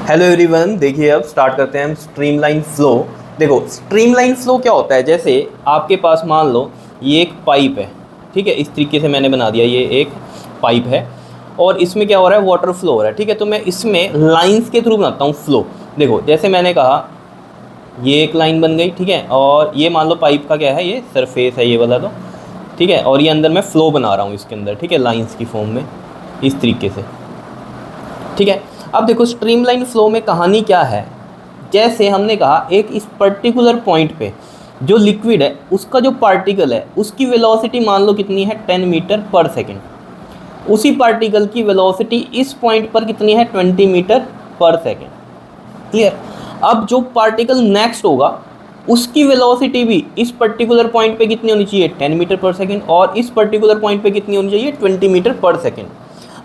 Hello everyone, देखिए अब start करते हैं हम स्ट्रीमलाइन फ्लो। देखो स्ट्रीमलाइन फ्लो क्या होता है, जैसे आपके पास मान लो ये एक पाइप है, ठीक है। इस तरीके से मैंने बना दिया, ये एक पाइप है और इसमें क्या हो रहा है, वाटर फ्लो हो रहा है, ठीक है। तो मैं इसमें लाइंस के थ्रू बनाता हूँ फ्लो। देखो जैसे मैंने कहा ये एक लाइन बन गई, ठीक है। और ये मान लो पाइप का क्या है, ये सरफेस है ये वाला, तो ठीक है। और ये अंदर मैं फ्लो बना रहा हूँ इसके अंदर, ठीक है, लाइंस की फॉर्म में इस तरीके से, ठीक है। अब देखो स्ट्रीमलाइन फ्लो में कहानी क्या है, जैसे हमने कहा एक इस पर्टिकुलर पॉइंट पे जो लिक्विड है उसका जो पार्टिकल है उसकी वेलोसिटी मान लो कितनी है 10 मीटर पर सेकेंड, उसी पार्टिकल की वेलोसिटी इस पॉइंट पर कितनी है 20 मीटर पर सेकेंड। क्लियर। अब जो पार्टिकल नेक्स्ट होगा उसकी वेलोसिटी भी इस पर्टिकुलर पॉइंट पे कितनी होनी चाहिए 10 मीटर पर सेकेंड, और इस पर्टिकुलर पॉइंट पे कितनी होनी चाहिए 20 मीटर पर सेकेंड।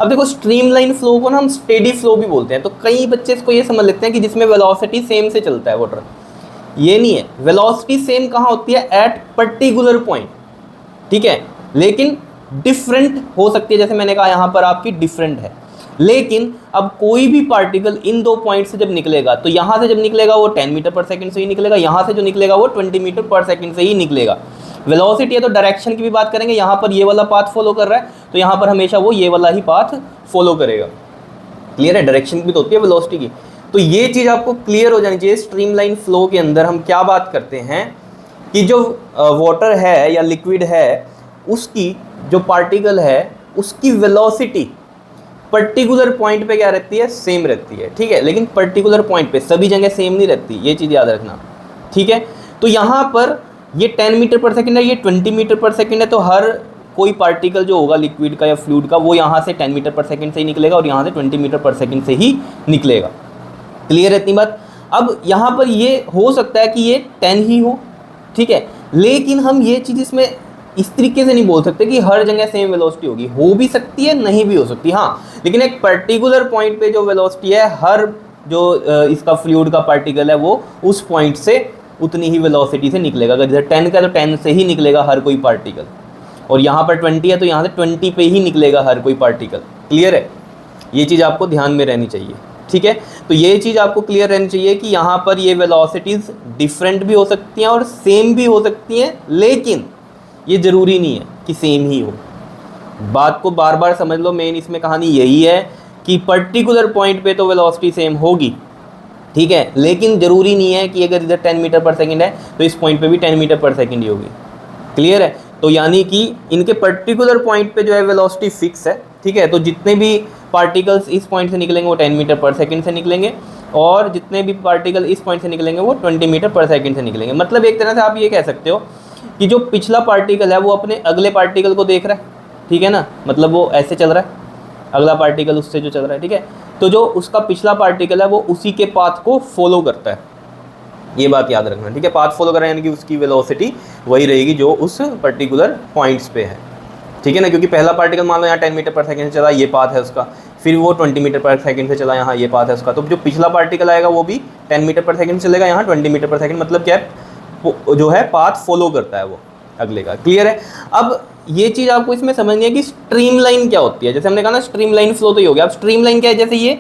अब देखो स्ट्रीमलाइन फ्लो को ना हम स्टेडी फ्लो भी बोलते हैं, तो कई बच्चे इसको ये समझ लेते हैं कि जिसमें वेलोसिटी सेम से चलता है वाटर। ये नहीं है, वेलोसिटी सेम कहाँ होती है, एट पर्टिकुलर पॉइंट, ठीक है, लेकिन डिफरेंट हो सकती है। जैसे मैंने कहा यहाँ पर आपकी डिफरेंट है, लेकिन अब कोई भी पार्टिकल इन दो पॉइंट से जब निकलेगा तो यहाँ से जब निकलेगा वो 10 मीटर पर सेकंड से ही निकलेगा, यहाँ से जो निकलेगा वो 20 मीटर पर सेकंड से ही निकलेगा। वेलोसिटी है तो डायरेक्शन की भी बात करेंगे, यहाँ पर ये वाला पाथ फॉलो कर रहा है तो यहाँ पर हमेशा वो ये वाला ही पाथ फॉलो करेगा। क्लियर है, डायरेक्शन भी तो होती है वेलोसिटी की। तो ये चीज़ आपको क्लियर हो जानी चाहिए। स्ट्रीमलाइन फ्लो के अंदर हम क्या बात करते हैं कि जो वाटर है या लिक्विड है उसकी जो पार्टिकल है उसकी वेलोसिटी पर्टिकुलर पॉइंट पे क्या रहती है, सेम रहती है, ठीक है। लेकिन पर्टिकुलर पॉइंट पे सभी जगह सेम नहीं रहती, ये चीज़ याद रखना, ठीक है। तो यहाँ पर ये 10 मीटर पर सेकंड है, ये 20 मीटर पर सेकंड है, तो हर कोई पार्टिकल जो होगा लिक्विड का या फ्लूइड का वो यहाँ से 10 मीटर पर सेकंड से ही निकलेगा और यहाँ से 20 मीटर पर सेकंड से ही निकलेगा। क्लियर है इतनी बात। अब यहाँ पर ये हो सकता है कि ये 10 ही हो, ठीक है, लेकिन हम ये चीज़ इसमें इस तरीके से नहीं बोल सकते कि हर जगह सेम वेलोसिटी होगी, हो भी सकती है नहीं भी हो सकती, हाँ, लेकिन एक पर्टिकुलर पॉइंट पे जो वेलोसिटी है हर जो इसका फ्लूइड का पार्टिकल है वो उस पॉइंट से उतनी ही वेलोसिटी से निकलेगा। अगर इधर 10 का तो 10 से ही निकलेगा हर कोई पार्टिकल, और यहाँ पर 20 है तो यहाँ से 20 पे ही निकलेगा हर कोई पार्टिकल। क्लियर है, ये चीज़ आपको ध्यान में रहनी चाहिए, ठीक है। तो ये चीज़ आपको क्लियर रहनी चाहिए कि यहाँ पर ये वेलोसिटीज़ डिफरेंट भी हो सकती हैं और सेम भी हो सकती हैं, लेकिन ये ज़रूरी नहीं है कि सेम ही हो। बात को बार बार समझ लो, मेन इसमें कहानी यही है कि पर्टिकुलर पॉइंट पे तो वेलोसिटी सेम होगी, ठीक है, लेकिन ज़रूरी नहीं है कि अगर इधर 10 मीटर पर सेकंड है तो इस पॉइंट पे भी 10 मीटर पर सेकंड ही होगी। क्लियर है। तो यानी कि इनके पर्टिकुलर पॉइंट पे जो है वेलोसिटी फिक्स है, ठीक है। तो जितने भी पार्टिकल्स इस पॉइंट से निकलेंगे वो 10 मीटर पर सेकंड से निकलेंगे, और जितने भी पार्टिकल इस पॉइंट से निकलेंगे वो 20 मीटर पर सेकंड से निकलेंगे। मतलब एक तरह से आप ये कह सकते हो कि जो पिछला पार्टिकल है वो अपने अगले पार्टिकल को देख रहा है, ठीक है ना, मतलब वो ऐसे चल रहा है, अगला पार्टिकल उससे जो चल रहा है, ठीक है। तो जो उसका पिछला पार्टिकल है वो उसी के पाथ को फॉलो करता है, ये बात याद रखना, ठीक है। पाथ फॉलो कर रहा है यानी कि उसकी वेलोसिटी वही रहेगी जो उस पर्टिकुलर पॉइंट्स पे है, ठीक है ना। क्योंकि पहला पार्टिकल मान लो यहाँ 10 मीटर पर सेकंड से चला, ये पाथ है उसका, फिर वो 20 मीटर पर सेकंड से चला, यहाँ ये पाथ है उसका, तो जो पिछला पार्टिकल आएगा वो भी 10 मीटर पर सेकंड चलेगा, यहाँ 20 मीटर पर सेकंड, मतलब क्या है जो है पाथ फॉलो करता है वो अगले का। क्लियर है। अब ये चीज़ आपको इसमें समझनी है कि स्ट्रीमलाइन क्या होती है। जैसे हमने कहा ना स्ट्रीमलाइन फ्लो तो ये हो गया। अब स्ट्रीमलाइन क्या है, जैसे ये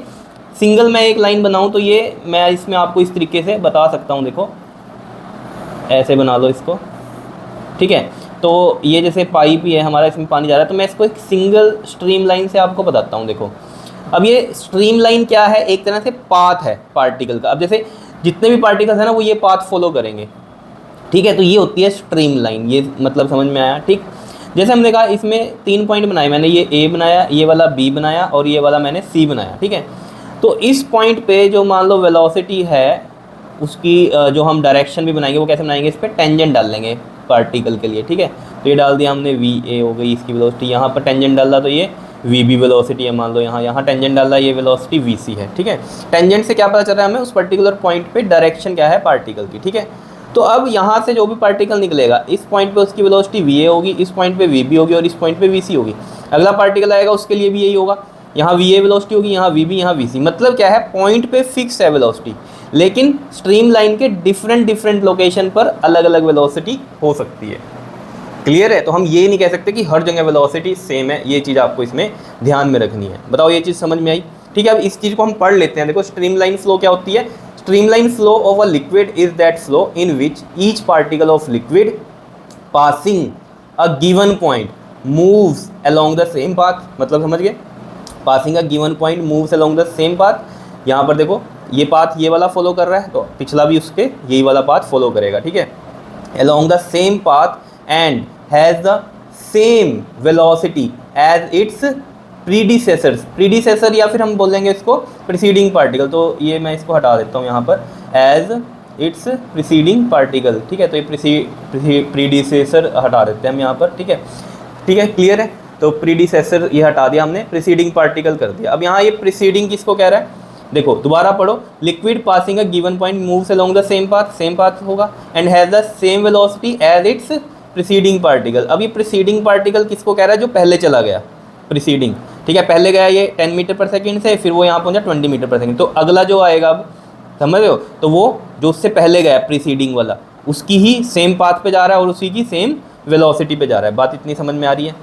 सिंगल मैं एक लाइन बनाऊं तो ये मैं इसमें आपको इस तरीके से बता सकता हूं, देखो ऐसे बना लो इसको, ठीक है। तो ये जैसे पाइप ही है हमारा, इसमें पानी जा रहा है, तो मैं इसको एक सिंगल स्ट्रीम लाइन से आपको बताता हूँ। देखो अब ये स्ट्रीम लाइन क्या है, एक तरह से पाथ है पार्टिकल का। अब जैसे जितने भी पार्टिकल्स हैं ना वो ये पाथ फॉलो करेंगे, ठीक है, तो ये होती है स्ट्रीम लाइन। ये मतलब समझ में आया, ठीक। जैसे हमने कहा इसमें 3 पॉइंट बनाए मैंने, ये ए बनाया, ये वाला बी बनाया और ये वाला मैंने सी बनाया, ठीक है। तो इस पॉइंट पे जो मान लो वेलोसिटी है उसकी जो हम डायरेक्शन भी बनाएंगे वो कैसे बनाएंगे, इस पर टेंजेंट डाल लेंगे पार्टिकल के लिए, ठीक है। तो ये डाल दिया हमने, वी ए हो गई इसकी वेलोसिटी, यहाँ पर टेंजेंट डाला तो ये वी बी वेलोसिटी है, मान लो यहाँ टेंजेंट डाला, ये वेलोसिटी वी सी है, ठीक है। टेंजेंट से क्या पता चल रहा है हमें, उस पर्टिकुलर पॉइंट पे डायरेक्शन क्या है पार्टिकल की, ठीक है। तो अब यहाँ से जो भी पार्टिकल निकलेगा इस पॉइंट पे उसकी वेलोसिटी वी ए होगी, इस पॉइंट पे वी बी होगी और इस पॉइंट पे वी सी होगी। अगला पार्टिकल आएगा उसके लिए भी यही होगा, यहाँ वी ए वेलोसिटी होगी, यहाँ वी बी, यहाँ वी सी। मतलब क्या है, पॉइंट पे फिक्स है वेलोसिटी, लेकिन स्ट्रीम लाइन के डिफरेंट लोकेशन पर अलग अलग वेलोसिटी हो सकती है। क्लियर है। तो हम ये नहीं कह सकते कि हर जगह वेलोसिटी सेम है, ये चीज़ आपको इसमें ध्यान में रखनी है। बताओ ये चीज़ समझ में आई। ठीक है, अब इस चीज़ को हम पढ़ लेते हैं। देखो स्ट्रीमलाइन फ्लो क्या होती है। Streamline flow of a liquid is that flow in which each particle of liquid passing a given point moves along the same path. मतलब समझ गए, passing a given point moves along the same path. यहाँ पर देखो ये path ये वाला follow कर रहा है, तो पिछला भी उसके यही वाला पाथ फॉलो करेगा, ठीक है। Along the same path and has the same velocity as its predecessor या फिर हम बोलेंगे इसको प्रीसीडिंग पार्टिकल। तो ये मैं इसको हटा देता हूँ यहाँ पर, एज इट्स प्रीसीडिंग पार्टिकल, ठीक है। तो ये प्रीडिसेसर हटा देते हैं हम यहाँ पर, ठीक है। ठीक है, क्लियर है। तो प्रीडिसेसर ये हटा दिया हमने, प्रीसीडिंग पार्टिकल कर दिया। अब यहाँ ये प्रीसीडिंग किसको कह रहा है, देखो दोबारा पढ़ो। Liquid passing a given point moves along the same path होगा and has the same velocity as its preceding particle. अब ये प्रीसीडिंग पार्टिकल किसको कह रहा है, जो पहले चला गया, प्रीसीडिंग, ठीक है। पहले गया ये 10 मीटर पर सेकंड से, फिर वो यहाँ पहुँचा 20 मीटर पर सेकंड। तो अगला जो आएगा, अब समझ रहे हो, तो वो जो उससे पहले गया प्रीसीडिंग वाला, उसकी ही सेम पाथ पे जा रहा है और उसी की सेम वेलोसिटी पे जा रहा है। बात इतनी समझ में आ रही है,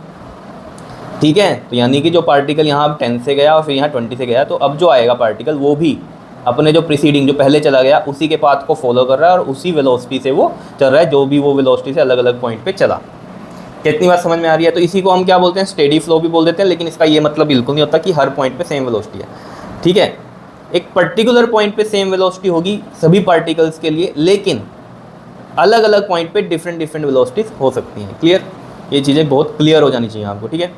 ठीक है। तो यानी कि जो पार्टिकल यहाँ 10 से गया और फिर यहाँ 20 से गया, तो अब जो आएगा पार्टिकल वो भी अपने जो प्रीसीडिंग जो पहले चला गया उसी के पाथ को फॉलो कर रहा है और उसी वेलोसिटी से वो चल रहा है, जो भी वो वेलोसिटी से अलग अलग पॉइंट पे चला। कितनी बात समझ में आ रही है। तो इसी को हम क्या बोलते हैं, स्टेडी फ्लो भी बोल देते हैं, लेकिन इसका ये मतलब बिल्कुल नहीं होता कि हर पॉइंट पे सेम वेलोसिटी है, ठीक है। एक पर्टिकुलर पॉइंट पे सेम वेलोसिटी होगी सभी पार्टिकल्स के लिए, लेकिन अलग अलग पॉइंट पे डिफरेंट वेलोसिटीज हो सकती हैं। क्लियर, ये चीज़ें बहुत क्लियर हो जानी चाहिए आपको, ठीक है।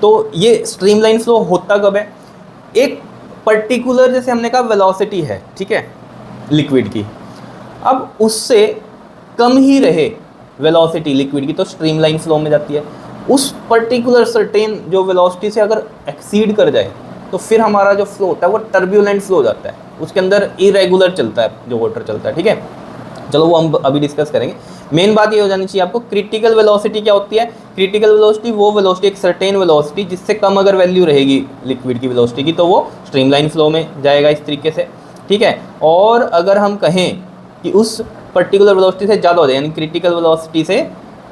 तो ये स्ट्रीमलाइन फ्लो होता कब है, एक पर्टिकुलर जैसे हमने कहा वेलोसिटी है, ठीक है, लिक्विड की, अब उससे कम ही रहे वेलोसिटी लिक्विड की तो स्ट्रीमलाइन फ्लो में जाती है। उस पर्टिकुलर सर्टेन जो वेलोसिटी से अगर एक्सीड कर जाए तो फिर हमारा जो फ्लो होता है वो टर्बुलेंट फ्लो हो जाता है, उसके अंदर इरेगुलर चलता है जो वाटर चलता है, ठीक है। चलो वो हम अभी डिस्कस करेंगे। मेन बात ये हो जानी चाहिए आपको, क्रिटिकल वेलोसिटी क्या होती है। क्रिटिकल वेलोसिटी वो वेलोसिटी, एक सर्टेन वेलोसिटी जिससे कम अगर वैल्यू रहेगी लिक्विड की वेलोसिटी की तो वो स्ट्रीमलाइन फ्लो में जाएगा इस तरीके से, ठीक है। और अगर हम कहें कि उस पर्टिकुलर वेलोसिटी से ज़्यादा हो जाए, यानी क्रिटिकल वेलोसिटी से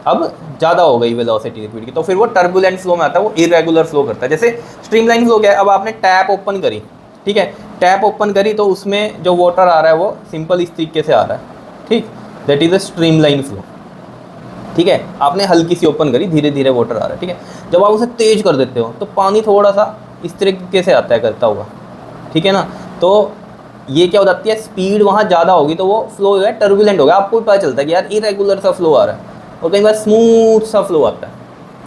अब ज़्यादा हो गई वेलोसिटी लिक्विड की, तो फिर वो टर्बुलेंट फ्लो में आता है, वो इरेगुलर फ्लो करता है। जैसे स्ट्रीमलाइन फ्लो क्या है, अब आपने टैप ओपन करी, ठीक है, टैप ओपन करी तो उसमें जो वाटर आ रहा है वो सिंपल इस तरीके से आ रहा है, ठीक, that is a streamline flow, ठीक है। आपने हल्की सी ओपन करी, धीरे धीरे वाटर आ रहा है, ठीक है। जब आप उसे तेज कर देते हो तो पानी थोड़ा सा इस तरीके से आता है करता हुआ, ठीक है ना। तो ये क्या हो जाती है, स्पीड वहाँ ज़्यादा होगी तो वो फ्लो जो है टर्बुलेंट होगा। आपको भी पता चलता है कि यार इरेगुलर सा फ्लो आ रहा है और कई बार स्मूथ सा फ्लो आता है,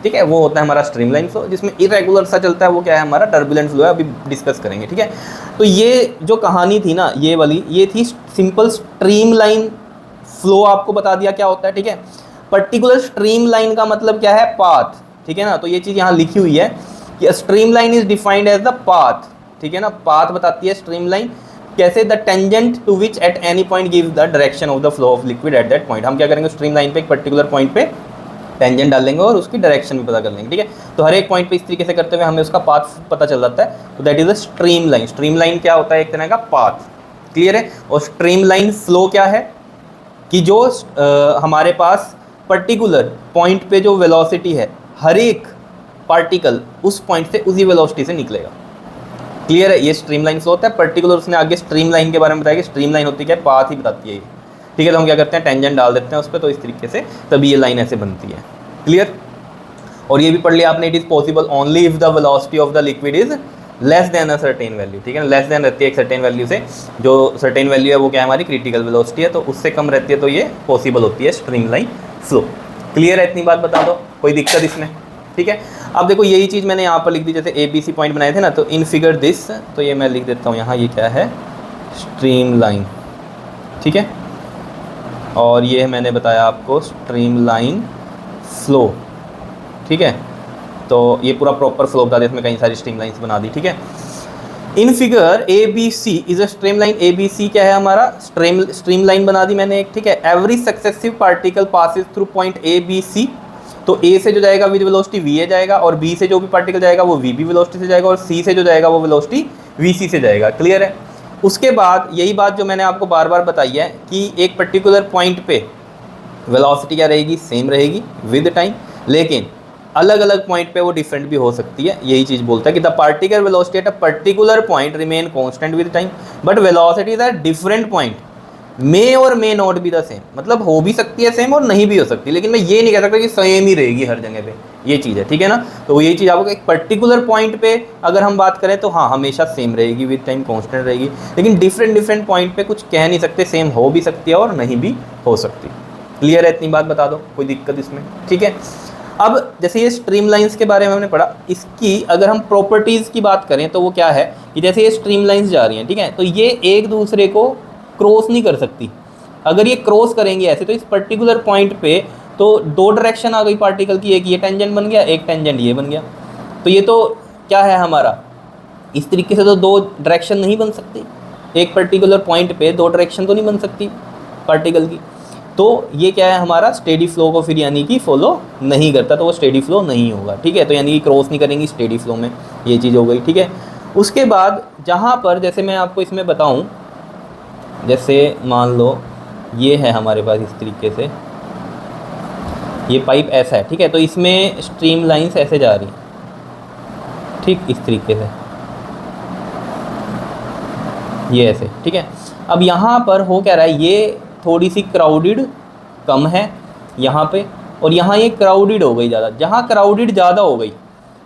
ठीक है, वो होता है हमारा स्ट्रीमलाइन फ्लो। जिसमें इरेगुलर सा चलता है वो क्या है, हमारा टर्बुलेंट फ्लो है, अभी डिस्कस करेंगे, ठीक है। तो ये जो कहानी थी ना, ये वाली, ये थी सिंपल स्ट्रीमलाइन फ्लो, आपको बता दिया क्या होता है, ठीक है। पर्टिकुलर स्ट्रीमलाइन का मतलब क्या है, पाथ, ठीक है ना। तो ये चीज़ यहाँ लिखी हुई है कि streamline is defined as the path, ठीक है ना। पाथ बताती है स्ट्रीमलाइन कैसे, the tangent to which at any point give the direction of the flow of liquid at that point. हम क्या करेंगे, स्ट्रीमलाइन पे एक पर्टिकुलर पॉइंट पे टेंजेंट डाल लेंगे और उसकी डायरेक्शन भी पता कर लेंगे, ठीक है। तो हर एक पॉइंट पे इस तरीके से करते हुए हमें उसका पाथ पता चल जाता है, तो that is a streamline. Streamline क्या होता है, एक तरह का पाथ, क्लियर है। और स्ट्रीमलाइन फ्लो क्या है कि जो हमारे पास पर्टिकुलर पॉइंट पे जो वेलोसिटी है, हर एक पार्टिकल उस पॉइंट से उसी वेलोसिटी से निकलेगा, क्लियर है। ये स्ट्रीमलाइन फ्लो होता है। पर्टिकुलर उसने आगे स्ट्रीमलाइन के बारे में बताया कि स्ट्रीमलाइन होती है क्या, पाथ ही बताती है ये, ठीक है। तो हम क्या करते हैं, टेंजेंट डाल देते हैं उस पर, तो इस तरीके से तभी ये लाइन ऐसे बनती है, क्लियर। और ये भी पढ़ लिया आपने, it is possible only if the velocity of the liquid is less than a certain value, ठीक है ना। लेस देन रहती है एक सर्टेन वैल्यू से, जो सर्टेन वैल्यू है वो क्या है, हमारी क्रिटिकल वेलोसिटी है, तो उससे कम रहती है तो ये पॉसिबल होती है स्ट्रीमलाइन फ्लो, क्लियर है। इतनी बात बता दो, कोई दिक्कत इसमें, ठीक है। अब देखो यही चीज़ मैंने यहाँ पर लिख दी, जैसे ABC पॉइंट बनाए थे ना, तो इन फिगर दिस, तो ये मैं लिख देता हूँ यहाँ, ये क्या है, स्ट्रीमलाइन, ठीक है। और ये मैंने बताया आपको स्ट्रीमलाइन फ्लो, ठीक है। तो ये पूरा प्रॉपर फ्लो बता दिया, इसमें कई सारी स्ट्रीमलाइंस बना दी, ठीक है। In figure ABC is a streamline. ABC क्या है, हमारा स्ट्रीमलाइन बना दी मैंने एक, ठीक है। Every successive particle passes through point ABC, तो A से जो जाएगा विद वेलोसिटी VA जाएगा, और B से जो भी पार्टिकल जाएगा वो VB वेलोसिटी से जाएगा, और C से जो जाएगा वो वेलोसिटी VC से जाएगा, क्लियर है। उसके बाद यही बात जो मैंने आपको बार बार बताई है कि एक पर्टिकुलर पॉइंट पे वेलोसिटी क्या रहेगी, सेम रहेगी विद टाइम, लेकिन अलग अलग पॉइंट पे वो डिफरेंट भी हो सकती है, यही चीज़ बोलता है कि the particle velocity at a particular point remain constant with time but velocities at different point may और may not be the same, मतलब हो भी सकती है सेम और नहीं भी हो सकती, लेकिन मैं ये नहीं कह सकता कि सेम ही रहेगी हर जगह पे, ये चीज़ है, ठीक है ना। तो ये चीज़ आपको एक पर्टिकुलर पॉइंट पे अगर हम बात करें तो हाँ हमेशा सेम रहेगी, विद टाइम कांस्टेंट रहेगी, लेकिन डिफरेंट डिफरेंट पॉइंट पे कुछ कह नहीं सकते, सेम हो भी सकती है और नहीं भी हो सकती। क्लियर है, इतनी बात बता दो, कोई दिक्कत इसमें, ठीक है। अब जैसे ये स्ट्रीम लाइंस के बारे में हमने पढ़ा, इसकी अगर हम प्रॉपर्टीज़ की बात करें तो वो क्या है कि जैसे ये स्ट्रीम लाइंस जा रही हैं, ठीक है, तो ये एक दूसरे को क्रॉस नहीं कर सकती। अगर ये क्रॉस करेंगे ऐसे तो इस पर्टिकुलर पॉइंट पे तो दो डायरेक्शन आ गई पार्टिकल की, एक ये टेंजेंट बन गया, एक टेंजेंट ये बन गया, तो ये तो क्या है हमारा, इस तरीके से तो दो डायरेक्शन नहीं बन सकती, एक पर्टिकुलर पॉइंट पे दो डायरेक्शन तो नहीं बन सकती पार्टिकल की, तो ये क्या है हमारा स्टेडी फ्लो को फिर यानी कि फॉलो नहीं करता, तो वो स्टेडी फ्लो नहीं होगा, ठीक है। तो यानी कि क्रॉस नहीं करेंगी स्टेडी फ्लो में, ये चीज़ हो गई, ठीक है। उसके बाद जहाँ पर जैसे मैं आपको इसमें बताऊँ, जैसे मान लो ये है हमारे पास इस तरीके से ये पाइप ऐसा है, ठीक है, तो इसमें स्ट्रीम लाइंस ऐसे जा रही, ठीक, इस तरीके से ये ऐसे, ठीक है। अब यहाँ पर हो क्या रहा है, ये थोड़ी सी क्राउडेड कम है यहाँ पे, और यहाँ ये क्राउडेड हो गई ज़्यादा, जहाँ क्राउडेड ज़्यादा हो गई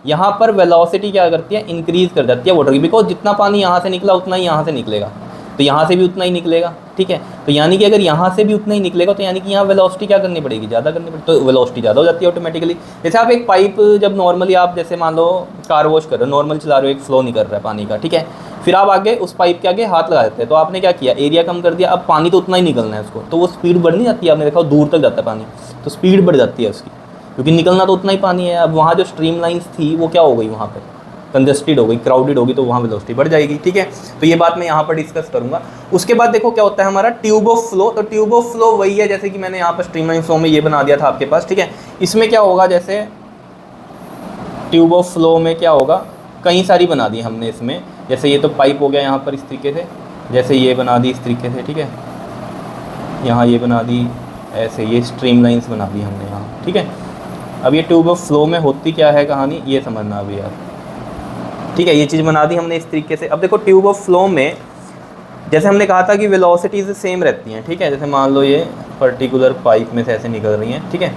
यहाँ पर वेलोसिटी क्या करती है, इंक्रीज़ कर जाती है वाटर की, बिकॉज जितना पानी यहाँ से निकला उतना ही यहाँ से निकलेगा, तो यहाँ से भी उतना ही निकलेगा, ठीक है। तो यानी कि अगर यहाँ से भी उतना ही निकलेगा तो यानी कि यहाँ वेलोसिटी क्या करनी पड़ेगी, ज़्यादा करनी पड़ेगी, तो वेलोसिटी ज़्यादा हो जाती है ऑटोमेटिकली। जैसे आप एक पाइप जब नॉर्मली आप जैसे मान लो कार वॉश कर रहे हो, नॉर्मल चला रहे हो, एक फ्लो नहीं कर रहा है पानी का, ठीक है, फिर आप आगे उस पाइप के आगे हाथ लगा देते हैं, तो आपने क्या किया, एरिया कम कर दिया, अब पानी तो उतना ही निकलना है उसको, तो वो स्पीड बढ़ नहीं जाती है, आपने देखा दूर तक जाता है पानी, तो स्पीड बढ़ जाती है उसकी, क्योंकि निकलना तो उतना ही पानी है। अब वहाँ जो स्ट्रीम लाइंस थी वो क्या हो गई, वहाँ पर कंजस्टेड हो गई, क्राउडेड होगी, तो वहाँ वेलोसिटी बढ़ जाएगी, ठीक है। तो ये बात मैं यहाँ पर डिस्कस करूँगा। उसके बाद देखो क्या होता है हमारा ट्यूब ऑफ फ्लो, तो ट्यूब ऑफ फ्लो वही है जैसे कि मैंने यहाँ पर स्ट्रीमलाइन फ्लो में ये बना दिया था आपके पास, ठीक है। इसमें क्या होगा, जैसे ट्यूब ऑफ फ्लो में क्या होगा, कई सारी बना दी हमने इसमें, जैसे ये तो पाइप हो गया यहाँ पर इस तरीके से, जैसे ये बना दी इस तरीके से, ठीक है, यहाँ ये बना दी ऐसे, ये स्ट्रीम लाइंस बना दी हमने यहाँ, ठीक है। अब ये ट्यूब ऑफ फ्लो में होती क्या है कहानी, ये समझना अभी यार, ठीक है, ये चीज़ बना दी हमने इस तरीके से। अब देखो ट्यूब ऑफ फ्लो में जैसे हमने कहा था कि वेलोसिटीज़ सेम रहती हैं, ठीक है, जैसे मान लो ये पर्टिकुलर पाइप में से ऐसे निकल रही हैं, ठीक है,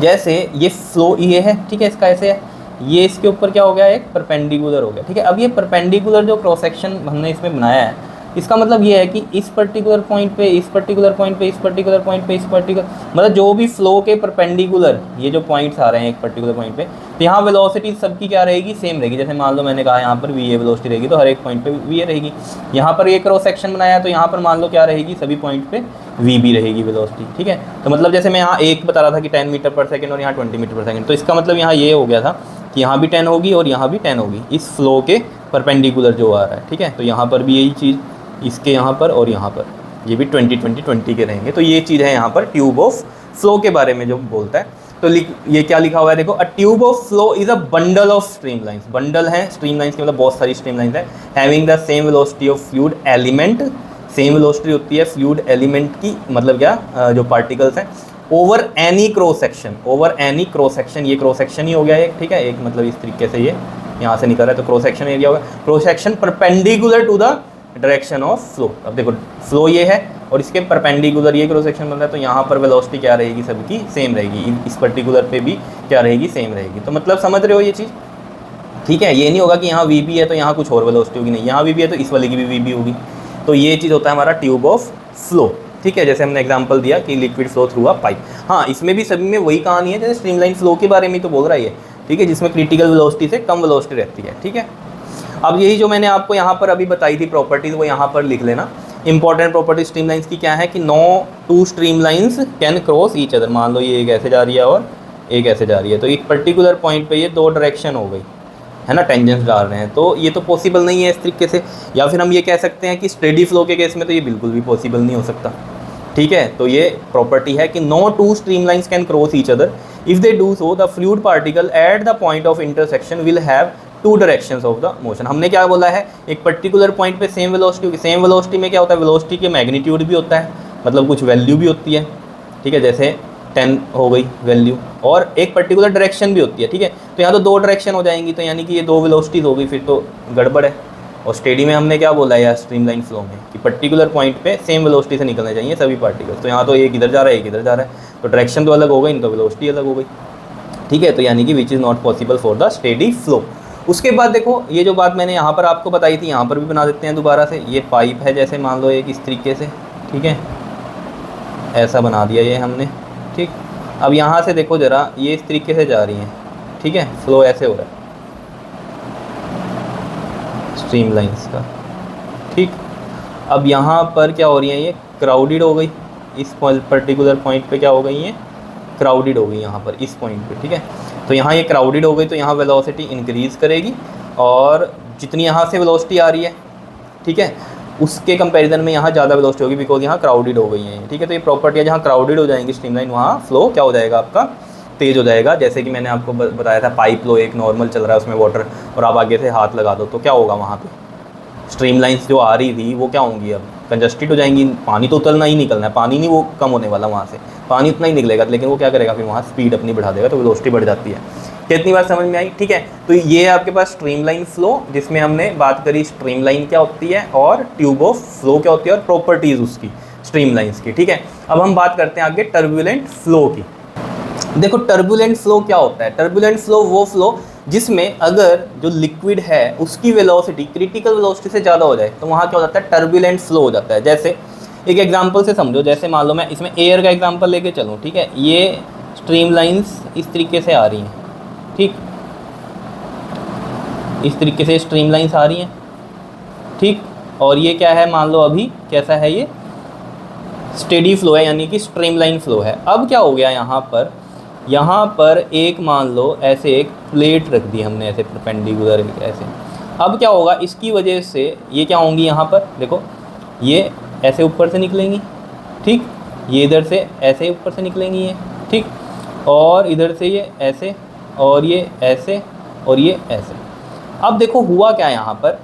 जैसे ये फ्लो ये है, ठीक है, इसका ऐसे है, ये इसके ऊपर क्या हो गया, एक परपेंडिकुलर हो गया, ठीक है। अब ये परपेंडिकुलर जो क्रॉस सेक्शन हमने इसमें बनाया है, इसका मतलब ये है कि इस पर्टिकुलर पॉइंट पे, इस पर्टिकुलर पॉइंट पे, इस पर्टिकुलर पॉइंट पे, इस पर्टिकुलर मतलब जो भी फ्लो के परपेंडिकुलर ये जो पॉइंट्स आ रहे हैं एक पर्टिकुलर पॉइंट पे, तो यहाँ वेलोसिटी सबकी क्या रहेगी, सेम रहेगी। जैसे मान लो मैंने कहा यहाँ पर वी ए वेलोसिटी रहेगी, तो हर एक पॉइंट पे वी ए रहेगी। यहाँ पर ये क्रॉस सेक्शन बनाया तो यहाँ पर मान लो क्या रहेगी, सभी पॉइंट पे वी बी रहेगी वेलोसिटी, ठीक है। तो मतलब जैसे मैं यहाँ एक बता रहा था कि 10 मीटर पर सेकेंड और यहाँ 20 मीटर पर सेकेंड, तो इसका मतलब यहाँ ये हो गया था कि यहाँ भी 10 होगी और यहाँ भी 10 होगी, इस फ्लो के परपेंडिकुलर जो आ रहा है, ठीक है। तो यहाँ पर भी यही चीज़, इसके यहाँ पर और यहाँ पर ये भी 20-20-20 के रहेंगे। तो ये चीज़ है यहाँ पर ट्यूब ऑफ फ्लो के बारे में जो बोलता है। तो ये क्या लिखा हुआ है देखो, a tube of flow is a bundle of stream lines. Bundle है स्ट्रीम लाइंस के मतलब बहुत सारी स्ट्रीम लाइंस है, having the same velocity of fluid element. Same velocity होती है फ्लूइड एलिमेंट की, मतलब क्या जो पार्टिकल्स हैं, over any cross section, over any cross section, ये क्रॉस सेक्शन ही हो गया एक, ठीक है, एक मतलब इस तरीके से ये यहाँ से निकल रहा है तो क्रॉस सेक्शन एरिया होगा, cross section perpendicular to the direction of flow. अब देखो फ्लो ये है और इसके परपेंडिकुलर ये क्रॉस सेक्शन बन रहा है, तो यहाँ पर वेलोसिटी क्या रहेगी, सबकी सेम रहेगी, इस पर्टिकुलर पे भी क्या रहेगी, सेम रहेगी। तो मतलब समझ रहे हो ये चीज़, ठीक है। ये नहीं होगा कि यहाँ वी बी है तो यहाँ कुछ और वेलोसिटी होगी, नहीं, यहाँ वी बी है तो इस वाले की भी वी बी होगी। तो ये चीज़ होता है हमारा ट्यूब ऑफ फ्लो, ठीक है। जैसे हमने एग्जांपल दिया कि liquid flow through a pipe. हाँ, इसमें भी सभी में वही कहानी है जैसे स्ट्रीमलाइन फ्लो के बारे में तो बोल रहा है, ठीक है, जिसमें क्रिटिकल वेलोसिटी से कम वेलोसिटी रहती है, ठीक है। अब यही जो मैंने आपको यहाँ पर अभी बताई थी प्रॉपर्टीज़, वो यहाँ पर लिख लेना। इंपॉर्टेंट प्रॉपर्टी स्ट्रीमलाइंस की क्या है कि no two streamlines can cross each other. मान लो ये एक ऐसे जा रही है और एक ऐसे जा रही है, तो एक पर्टिकुलर पॉइंट पे ये दो डायरेक्शन हो गई है ना, टेंजेंट्स डाल रहे हैं, तो ये तो पॉसिबल नहीं है इस तरीके से। या फिर हम ये कह सकते हैं कि स्टेडी फ्लो के केस में तो ये बिल्कुल भी पॉसिबल नहीं हो सकता, ठीक है। तो ये प्रॉपर्टी है कि no two streamlines can cross each other, if they do so the fluid particle at the point of intersection will have two directions of the motion. हमने क्या बोला है, एक पर्टिकुलर पॉइंट पे सेम वेलोसिटी होगी। Same velocity में क्या होता है, वेलोसिटी के मैग्नीट्यूड भी होता है, मतलब कुछ वैल्यू भी होती है, ठीक है। जैसे 10 हो गई वैल्यू, और एक पर्टिकुलर डायरेक्शन भी होती है, ठीक है। तो यहाँ तो 2 डायरेक्शन हो जाएंगी, तो यानी कि ये 2 वेलोसिटीज हो गई, फिर तो गड़बड़ है। और स्टेडी में हमने क्या बोला है यार स्ट्रीमलाइन फ्लो में कि पर्टिकुलर पॉइंट पे सेम वेलोसिटी से निकलने चाहिए सभी पार्टिकल्स। तो यहाँ तो एक इधर जा रहा है, एक इधर जा रहा है, तो डायरेक्शन तो अलग हो गई, इनका वेलोसिटी अलग हो गई, ठीक है। तो यानी कि which is not possible for the steady flow. उसके बाद देखो ये जो बात मैंने यहाँ पर आपको बताई थी, यहाँ पर भी बना देते हैं दोबारा से। ये पाइप है, जैसे मान लो एक इस तरीके से, ठीक है, ऐसा बना दिया ये हमने, ठीक। अब यहाँ से देखो ज़रा, ये इस तरीके से जा रही हैं, ठीक है, फ्लो ऐसे हो रहा है स्ट्रीम लाइंस का, ठीक। अब यहाँ पर क्या हो रही है, ये क्राउडेड हो गई, इस पर्टिकुलर पॉइंट पे क्या हो गई, ये क्राउडेड हो गई यहाँ पर इस पॉइंट पे, ठीक है। तो यहाँ ये क्राउडेड हो गई, तो यहाँ वेलोसिटी इंक्रीज़ करेगी, और जितनी यहाँ से वेलोसिटी आ रही है, ठीक है, उसके कंपैरिजन में यहाँ ज़्यादा वेलोसिटी होगी, बिकॉज यहाँ क्राउडेड हो गई है, ठीक है। तो ये प्रॉपर्टी है, जहाँ क्राउडेड हो जाएंगी स्ट्रीमलाइन, वहाँ फ्लो क्या हो जाएगा आपका, तेज़ हो जाएगा। जैसे कि मैंने आपको बताया था, पाइप लो एक नॉर्मल चल रहा है उसमें वाटर, और आप आगे से हाथ लगा दो तो क्या होगा, वहाँ पे स्ट्रीमलाइंस जो आ रही थी वो क्या होंगी, अब कंजस्टेड हो जाएंगी। पानी तो उतरना ही निकलना है, पानी नहीं वो कम होने वाला वहाँ से, पानी उतना ही निकलेगा, लेकिन वो क्या करेगा फिर वहाँ स्पीड अपनी बढ़ा देगा, तो वेलोसिटी बढ़ जाती है। कितनी बार समझ में आई, ठीक है। तो ये आपके पास स्ट्रीमलाइन फ्लो, जिसमें हमने बात करी स्ट्रीमलाइन क्या होती है और ट्यूब ऑफ फ्लो क्या होती है और प्रॉपर्टीज़ उसकी स्ट्रीमलाइंस की, ठीक है। अब हम बात करते हैं आगे टर्बुलेंट फ्लो की। देखो टर्बुलेंट फ्लो क्या होता है, टर्बुलेंट फ्लो वो फ्लो जिसमें अगर जो लिक्विड है उसकी वेलोसिटी क्रिटिकल वेलोसिटी से ज़्यादा हो जाए, तो वहाँ क्या हो जाता है, टर्बुलेंट फ्लो हो जाता है। जैसे एक एग्जांपल से समझो, जैसे मान लो मैं इसमें एयर का एग्जांपल लेके चलूँ, ठीक है। ये स्ट्रीमलाइंस इस तरीके से आ रही हैं, ठीक, इस तरीके से स्ट्रीमलाइंस आ रही हैं, ठीक। और ये क्या है, मान लो अभी कैसा है, ये स्टेडी फ्लो है, यानी कि स्ट्रीमलाइन फ्लो है। अब क्या हो गया यहाँ पर एक मान लो ऐसे एक प्लेट रख दी हमने, ऐसे परपेंडिकुलर ऐसे। अब क्या होगा, इसकी वजह से ये क्या होंगी, यहाँ पर देखो ये ऐसे ऊपर से निकलेंगी, ठीक, ये इधर से ऐसे ऊपर से निकलेंगी ये, ठीक, और इधर से ये ऐसे, और ये ऐसे, और ये ऐसे। अब देखो हुआ क्या यहाँ पर,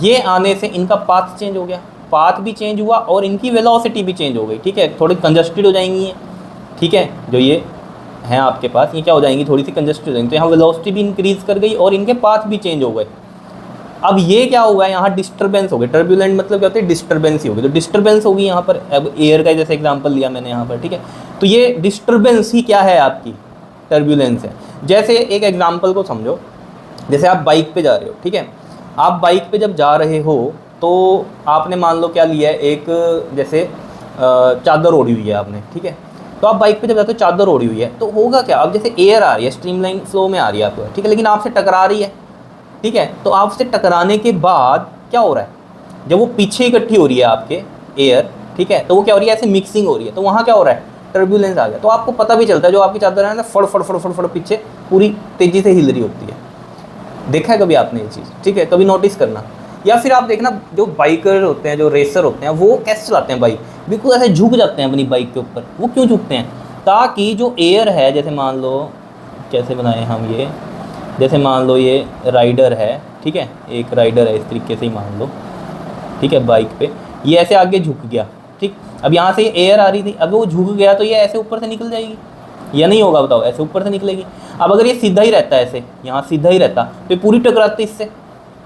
ये आने से इनका पाथ चेंज हो गया, पाथ भी चेंज हुआ और इनकी वेलोसिटी भी चेंज हो गई, ठीक है। थोड़ी कंजस्टेड हो जाएंगी ये, ठीक है, जो ये हैं आपके पास, ये क्या हो जाएंगी, थोड़ी सी कंजस्टेड हो जाएंगी, तो यहाँ वेलोसिटी भी इंक्रीज़ कर गई और इनके पाथ भी चेंज हो गए। अब ये क्या हुआ है, यहाँ डिस्टर्बेंस हो गई। टर्बुलेंट मतलब क्या होता है, डिस्टर्बेंस ही होगी, तो डिस्टर्बेंस होगी यहाँ पर। अब एयर का जैसे एग्जांपल लिया मैंने यहाँ पर, ठीक है, तो ये डिस्टर्बेंस ही क्या है, आपकी टर्बुलेंस है। जैसे एक एग्जांपल को समझो, जैसे आप बाइक पे जा रहे हो, ठीक है, आप बाइक पे जब जा रहे हो तो आपने मान लो क्या लिया है, एक जैसे चादर ओढ़ी हुई है आपने, ठीक है। तो आप बाइक पे जब जाते हो चादर ओढ़ी हुई है, तो होगा क्या, अब जैसे एयर आ रही है स्ट्रीमलाइन फ्लो में आ रही है आपको, ठीक है, लेकिन आपसे टकरा रही है, ठीक है। तो आपसे टकराने के बाद क्या हो रहा है, जब वो पीछे इकट्ठी हो रही है आपके एयर, ठीक है, तो वो क्या हो रही है, ऐसे मिक्सिंग हो रही है, तो वहाँ क्या हो रहा है, टर्बुलेंस आ गया। तो आपको पता भी चलता है, जो आपकी चादर है ना, फड़ फड़ फड़ फड़ फड़ पीछे पूरी तेज़ी से हिल रही होती है। देखा है कभी आपने ये चीज़, ठीक है, कभी नोटिस करना। या फिर आप देखना, जो बाइकर होते हैं, जो रेसर होते हैं, वो कैसे चलाते हैं बाइक, बिल्कुल ऐसे झुक जाते हैं अपनी बाइक के ऊपर। वो क्यों झुकते हैं, ताकि जो एयर है, जैसे मान लो कैसे बनाए हम ये, जैसे मान लो ये राइडर है, ठीक है, एक राइडर है, इस तरीके से ही मान लो, ठीक है, बाइक पे ये ऐसे आगे झुक गया, ठीक। अब यहाँ से एयर आ रही थी, अब वो झुक गया तो ये ऐसे ऊपर से निकल जाएगी या नहीं होगा, बताओ, ऐसे ऊपर से निकलेगी। अब अगर ये सीधा ही रहता है, ऐसे यहाँ सीधा ही रहता, तो ये पूरी टकराती इससे,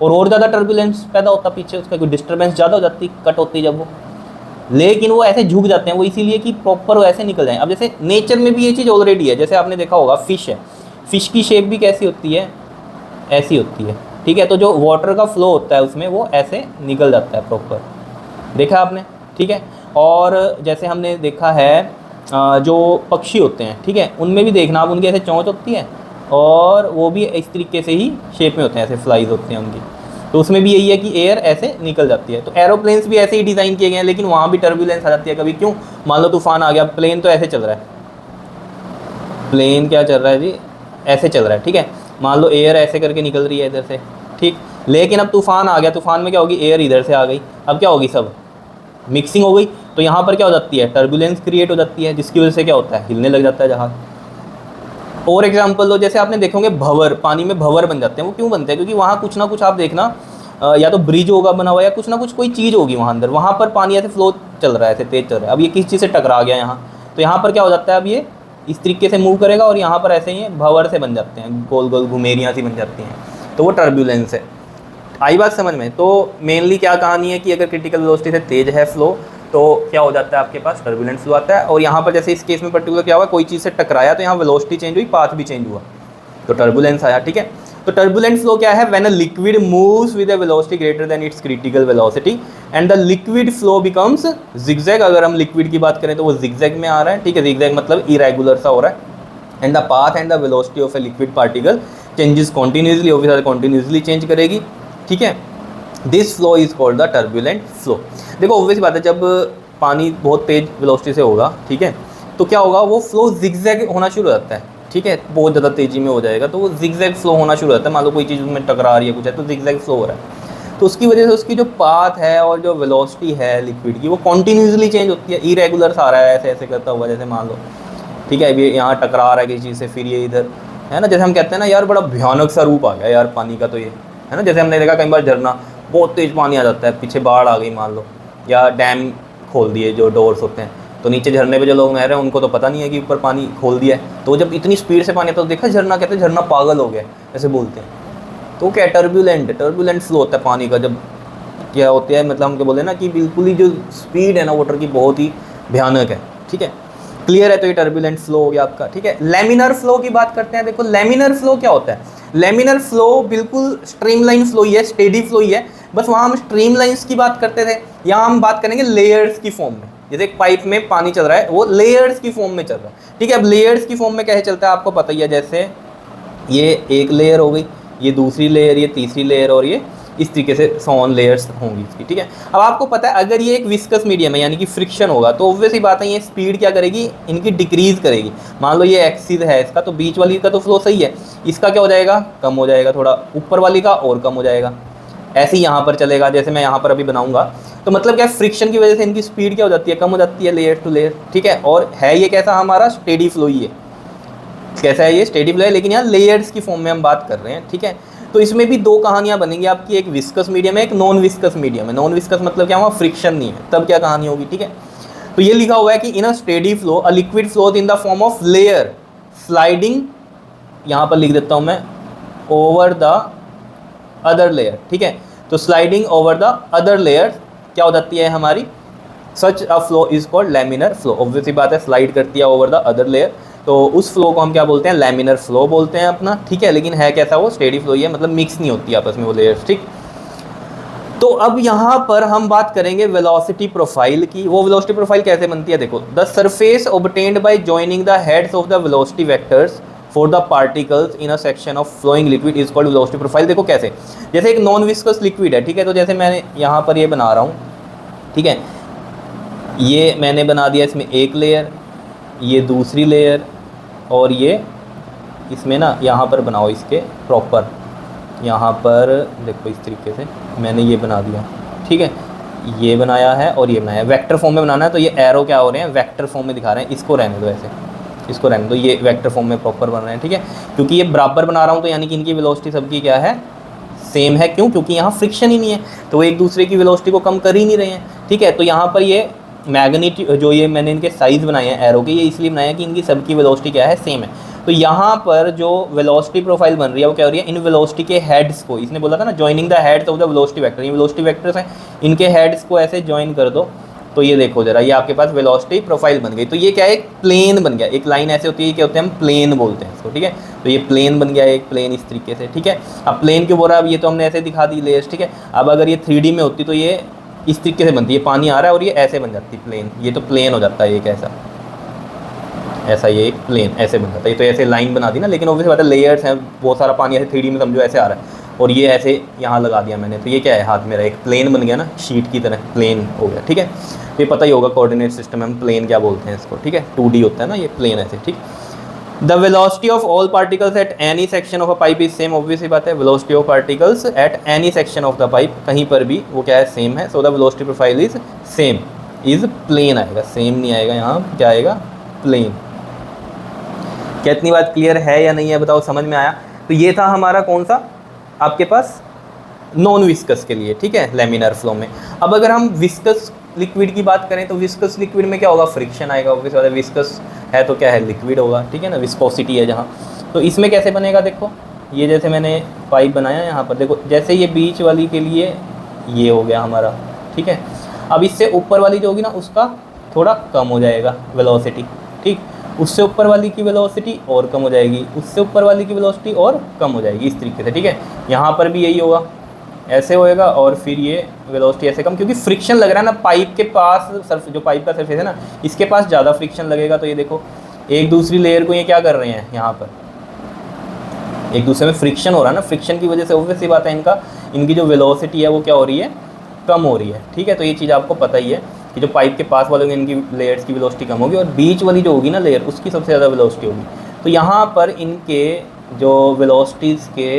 और ज़्यादा टर्बुलेंस पैदा होता पीछे, उसका कोई डिस्टर्बेंस ज़्यादा हो जाती, कट होती जब वो। लेकिन वो ऐसे झुक जाते हैं, वो इसीलिए कि प्रॉपर वो ऐसे निकल जाएं। अब जैसे नेचर में भी ये चीज़ ऑलरेडी है, जैसे आपने देखा होगा फिश है, फिश की शेप भी कैसी होती है, ऐसी होती है, ठीक है। तो जो वाटर का फ्लो होता है उसमें वो ऐसे निकल जाता है प्रॉपर, देखा आपने, ठीक है। और जैसे हमने देखा है जो पक्षी होते हैं, ठीक है, उनमें भी देखना आप, उनकी ऐसे चोंच होती है और वो भी इस तरीके से ही शेप में होते हैं, ऐसे फ्लाइज होते हैं उनकी, तो उसमें भी यही है कि एयर ऐसे निकल जाती है। तो एरोप्लेन्स भी ऐसे ही डिज़ाइन किए गए हैं, लेकिन वहाँ भी टर्बुलेंस आ जाती है कभी। क्यों, मान लो तूफान आ गया, प्लेन तो ऐसे चल रहा है, प्लेन क्या चल रहा है जी, ऐसे चल रहा है, ठीक है, मान लो एयर ऐसे करके निकल रही है इधर से, ठीक। लेकिन अब तूफान आ गया, तूफान में क्या होगी, एयर इधर से आ गई, अब क्या होगी, सब मिक्सिंग हो गई, तो यहाँ पर क्या हो जाती है, टर्बुलेंस क्रिएट हो जाती है, जिसकी वजह से क्या होता है, हिलने लग जाता है जहाज। और एग्जांपल लो, जैसे आपने देखे होंगे भंवर, पानी में भंवर बन जाते हैं। वो क्यों बनते हैं, क्योंकि वहाँ कुछ ना कुछ आप देखना, या तो ब्रिज होगा बना हुआ, या कुछ ना कुछ कोई चीज़ होगी वहाँ अंदर, वहाँ पर पानी ऐसे फ्लो चल रहा है, ऐसे तेज चल रहा है। अब ये किस चीज़ से टकरा गया यहाँ, तो यहाँ पर क्या हो जाता है, अब ये इस तरीके से मूव करेगा और यहाँ पर ऐसे ही भंवर से बन जाते हैं, गोल गोल घुमेरियाँ सी बन जाती हैं, तो वो टर्बुलेंस है। आई बात समझ में? तो मेनली क्या कहानी है कि अगर क्रिटिकल वेलोसिटी से तेज है फ्लो तो क्या हो जाता है आपके पास, टर्बुलेंट फ्लो आता है। और यहाँ पर जैसे इस केस में पर्टिकुलर क्या हुआ, कोई चीज़ से टकराया तो यहाँ वेलोसिटी चेंज हुई, पाथ भी चेंज हुआ, तो टर्बुलेंस आया। ठीक है, तो टर्बुलेंट फ्लो क्या है, when a liquid moves with a velocity greater than it's critical velocity and the liquid flow becomes zigzag. अगर हम लिक्विड की बात करें तो वो जिगजैग में आ रहा है। ठीक है, जिगजैग मतलब इरेगुलर सा हो रहा है। And the path and the velocity of a liquid particle changes continuously, obviously continuously change करेगी। ठीक है, this flow is called the turbulent flow. देखो ऑब्वियस बात है, जब पानी बहुत तेज वेलोसिटी से होगा, ठीक है, तो क्या होगा, वो फ्लो जिगजैग होना शुरू हो जाता है। ठीक है, बहुत ज़्यादा तेज़ी में हो जाएगा तो वो जिगजैग फ्लो होना शुरू हो जाता है। मान लो कोई चीज़ उसमें टकरा रही है कुछ है तो जिगजैग फ्लो हो रहा है, तो उसकी वजह से उसकी जो पाथ है और जो वेलोसिटी है लिक्विड की वो कॉन्टीन्यूसली चेंज होती है, इरेगुलर सा आ रहा है ऐसे ऐसे करता हुआ। जैसे मान लो, ठीक है, अभी यहाँ टकरा रहा है किसी चीज़ से, फिर ये इधर है ना, जैसे हम कहते हैं ना यार बड़ा भयानक सा रूप आ गया यार पानी का, तो ये है ना, जैसे हमने देखा कई बार झरना, बहुत तेज़ पानी आ जाता है, पीछे बाढ़ आ गई मान लो, या डैम खोल दिए जो डोर्स होते हैं, तो नीचे झरने पे जो लोग नह रहे हैं उनको तो पता नहीं है कि ऊपर पानी खोल दिया है, तो जब इतनी स्पीड से पानी आता है तो देखा झरना, कहते हैं झरना पागल हो गया, ऐसे बोलते हैं। तो क्या टर्बुलेंट फ्लो होता है पानी का। जब क्या होता है, मतलब हम क्या बोले ना कि बिल्कुल ही जो स्पीड है ना वाटर की बहुत ही भयानक है। ठीक है, क्लियर है? तो ये टर्बुलेंट फ्लो हो गया आपका। ठीक है, लेमिनर फ्लो की बात करते हैं। देखो लेमिनर फ्लो क्या होता है, लेमिनर फ्लो बिल्कुल स्ट्रीमलाइन फ्लो ही है, स्टेडी फ्लो ही है, बस वहाँ हम स्ट्रीमलाइंस की बात करते थे, यहाँ हम बात करेंगे लेयर्स की फॉर्म में। जैसे एक पाइप में पानी चल रहा है वो लेयर्स की फॉर्म में चल रहा है। ठीक है, अब लेयर्स की फॉर्म में कैसे चलता है आपको पता ही है, जैसे ये एक लेयर हो गई, ये दूसरी लेयर, ये तीसरी लेयर, और ये इस तरीके से सॉन लेयर्स होंगी इसकी। ठीक है, अब आपको पता है अगर ये एक विस्कस मीडियम है यानी कि फ्रिक्शन होगा तो ऑब्वियस ही बात है ये स्पीड क्या करेगी, इनकी डिक्रीज करेगी। मान लो ये एक्सिस है इसका, तो बीच वाली का तो फ्लो सही है, इसका क्या हो जाएगा, कम हो जाएगा, थोड़ा ऊपर वाली का और कम हो जाएगा। ऐसे ही यहाँ पर चलेगा, जैसे मैं यहाँ पर अभी बनाऊंगा, तो मतलब क्या फ्रिक्शन की वजह से इनकी स्पीड क्या हो जाती है, कम हो जाती है लेयर टू लेयर। ठीक है, और है ये कैसा हमारा स्टेडी फ्लो ही है। कैसा है ये, स्टेडी फ्लो है, लेकिन यहाँ लेयर्स की फॉर्म में हम बात कर रहे हैं। ठीक है, तो इसमें भी दो कहानियाँ बनेंगी आपकी, एक विस्कस मीडियम है, एक नॉन विस्कस मीडियम है। नॉन विस्कस मतलब क्या, वहाँ फ्रिक्शन नहीं है, तब क्या कहानी होगी। ठीक है, तो ये लिखा हुआ है कि in a steady flow a liquid flows in the form of layer sliding, यहाँ पर लिख देता हूँ मैं, ओवर द अदर लेयर। ठीक है, तो sliding over the other layer क्या हो जाती है हमारी, such a flow is called laminar flow. Obviously बात है, स्लाइड करती है ओवर द अदर लेयर, तो उस फ्लो को हम क्या बोलते हैं, लैमिनर फ्लो बोलते हैं अपना। ठीक है, लेकिन है कैसा, वो स्टेडी फ्लो ही है, मतलब मिक्स नहीं होती आपस में वो लेयर्स। ठीक, तो अब यहाँ पर हम बात करेंगे वेलोसिटी प्रोफाइल की। वो वेलोसिटी प्रोफाइल कैसे बनती है, देखो, the surface obtained by joining the heads of the velocity vectors for the particles in a section of flowing liquid is called velocity profile. देखो कैसे, जैसे एक नॉन विस्कस लिक्विड है, ठीक है, तो जैसे मैंने यहाँ पर ये बना रहा हूँ, ठीक है, ये मैंने बना दिया इसमें एक लेयर, ये दूसरी लेयर, और ये इसमें ना यहाँ पर बनाओ इसके प्रॉपर, यहाँ पर देखो इस तरीके से मैंने ये बना दिया। ठीक है, ये बनाया है और ये बनाया है, वेक्टर फॉर्म में बनाना है, तो ये एरो क्या हो रहे हैं, वेक्टर फॉर्म में दिखा रहे हैं, इसको रहने दो ऐसे, इसको रहने दो, ये वेक्टर फॉर्म में प्रॉपर बन रहे हैं। ठीक है, क्योंकि ये बराबर बना रहा हूँ तो यानी कि इनकी वेलोसिटी सबकी क्या है, सेम है। क्यों, क्योंकि यहाँ फ्रिक्शन ही नहीं है, तो वो एक दूसरे की वेलोसिटी को कम कर ही नहीं रहे हैं। ठीक है, तो यहाँ पर ये मैग्नीट्यूड जो ये मैंने इनके साइज़ बनाए हैं एरो के, ये इसलिए बनाया कि इनकी सबकी वेलोसिटी क्या है, सेम है। तो यहाँ पर जो वेलोसिटी प्रोफाइल बन रही है वो क्या हो रही है, इन वेलोसिटी के हेड्स को, इसने बोला था ना joining the heads of the velocity vector, ये वेलोसिटी वेक्टर्स हैं, इनके हेड्स को ऐसे जॉइन कर दो, तो ये देखो जरा, ये आपके पास वेलोसिटी प्रोफाइल बन गई। तो ये क्या है, एक प्लेन बन गया, एक लाइन ऐसे होती है, क्या होते हैं, हम प्लेन बोलते हैं इसको। ठीक है, तो ये प्लेन बन गया, एक प्लेन इस तरीके से। ठीक है, अब प्लेन क्यों बोल रहा है, अब ये तो हमने ऐसे दिखा दी लेयर्स। ठीक है, अब अगर ये 3D में होती तो ये इस तरीके से बनती है, पानी आ रहा है और ये ऐसे बन जाती प्लेन, ये तो प्लेन हो जाता है एक ऐसा, ऐसा ये एक प्लेन ऐसे बन जाता है। ये तो ऐसे लाइन बना दी ना, लेकिन ऑब्वियसली बात है लेयर्स हैं, बहुत सारा पानी ऐसे 3D में समझो ऐसे आ रहा है, और ये ऐसे यहाँ लगा दिया मैंने, तो ये क्या है, हाथ मेरा एक प्लेन बन गया ना, शीट की तरह प्लेन हो गया। ठीक है, तो ये पता ही होगा कोऑर्डिनेट सिस्टम में हम प्लेन क्या बोलते हैं इसको। ठीक है, 2D होता है ना ये प्लेन ऐसे। ठीक, the velocity of all particles at any section of a pipe is same. Obviously बात है, velocity of particles at any section of the pipe, कहीं पर भी वो क्या है, सेम है। So the velocity profile is same, is plane आएगा, सेम नहीं आएगा, यहाँ क्या आएगा, प्लेन। क्या इतनी बात क्लियर है या नहीं है, बताओ, समझ में आया? तो ये था हमारा कौन सा आपके पास, नॉन विस्कस के लिए। ठीक है, लेमिनर फ्लो में। अब अगर हम विस्कस लिक्विड की बात करें तो विस्कस लिक्विड में क्या होगा, फ्रिक्शन आएगा, ऑब्वियसली विस्कस है तो क्या है, लिक्विड होगा, ठीक है ना, विस्कोसिटी है जहाँ। तो इसमें कैसे बनेगा, देखो ये जैसे मैंने पाइप बनाया यहाँ पर, देखो जैसे ये बीच वाली के लिए ये हो गया हमारा, ठीक है। अब इससे ऊपर वाली जो होगी ना उसका थोड़ा कम हो जाएगा वेलोसिटी, ठीक, उससे ऊपर वाली की वेलोसिटी और कम हो जाएगी, उससे ऊपर वाली की वेलोसिटी और कम हो जाएगी, इस तरीके से, ठीक है। यहाँ पर भी यही होगा, ऐसे होएगा और फिर ये वेलोसिटी ऐसे कम, क्योंकि फ्रिक्शन लग रहा है ना पाइप के पास, सर्फ जो पाइप का सरफेस है ना इसके पास ज़्यादा फ्रिक्शन लगेगा। तो ये देखो एक दूसरी लेयर को ये क्या कर रहे हैं, यहाँ पर एक दूसरे में फ्रिक्शन हो रहा है ना, फ्रिक्शन की वजह से ऑब्वियस सी बात है इनकी जो वेलोसिटी है वो क्या हो रही है, कम हो रही है, ठीक है। तो ये चीज़ आपको पता ही है कि जो पाइप के पास वाले होंगे इनकी लेयर्स की वेलोसिटी कम होगी और बीच वाली जो होगी ना लेयर उसकी सबसे ज़्यादा वेलोसिटी होगी। तो यहाँ पर इनके जो वेलोसिटीज़ के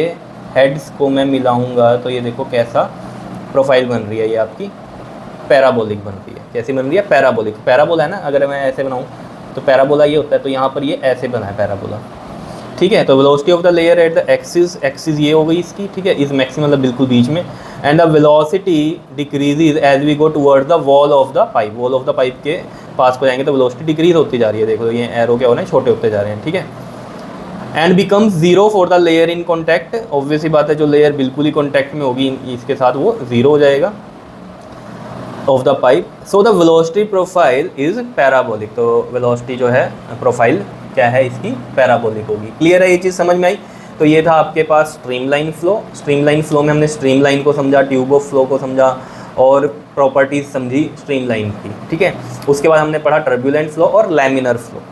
हेड्स को मैं मिलाऊंगा तो ये देखो कैसा प्रोफाइल बन रही है, ये आपकी पैराबोलिक बन रही है। कैसी बन रही है, पैराबोलिक। पैराबोला है ना, अगर मैं ऐसे बनाऊँ तो पैराबोला ये होता है, तो यहाँ पर ये ऐसे बना है पैराबोला, ठीक है। तो velocity of the layer at the axis ये हो गई इसकी, ठीक है, इज मैक्सिमम मतलब बिल्कुल बीच में, and the velocity decreases as we go toward the wall of the pipe. Wall of the pipe के पास को जाएंगे तो वेलोसिटी डिक्रीज होती जा रही है, देखो ये एरो क्या हो रहे हैं, छोटे होते जा रहे हैं, ठीक है। And becomes zero for the layer in contact, obvious ही बात है जो लेयर बिल्कुल ही कॉन्टैक्ट में होगी इसके साथ वो जीरो हो जाएगा of the pipe. So the velocity profile is parabolic, तो वेलोसिटी जो है प्रोफाइल क्या है इसकी, पैराबोलिक होगी। क्लियर है, ये चीज़ समझ में आई। तो ये था आपके पास स्ट्रीमलाइन फ्लो। स्ट्रीमलाइन फ्लो में हमने स्ट्रीमलाइन को समझा, ट्यूब ऑफ फ्लो को समझा और प्रॉपर्टीज़ समझी स्ट्रीमलाइन की, ठीक है। उसके बाद हमने पढ़ा टर्बुलेंट फ्लो और लैमिनर फ्लो,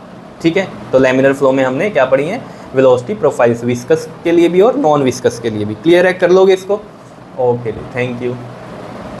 ठीक है। तो लैमिनर फ्लो में हमने क्या पढ़ी है, वेलोसिटी प्रोफाइल्स, विस्कस के लिए भी और नॉन विस्कस के लिए भी। क्लियर है, कर लोगे इसको, ओके, थैंक यू।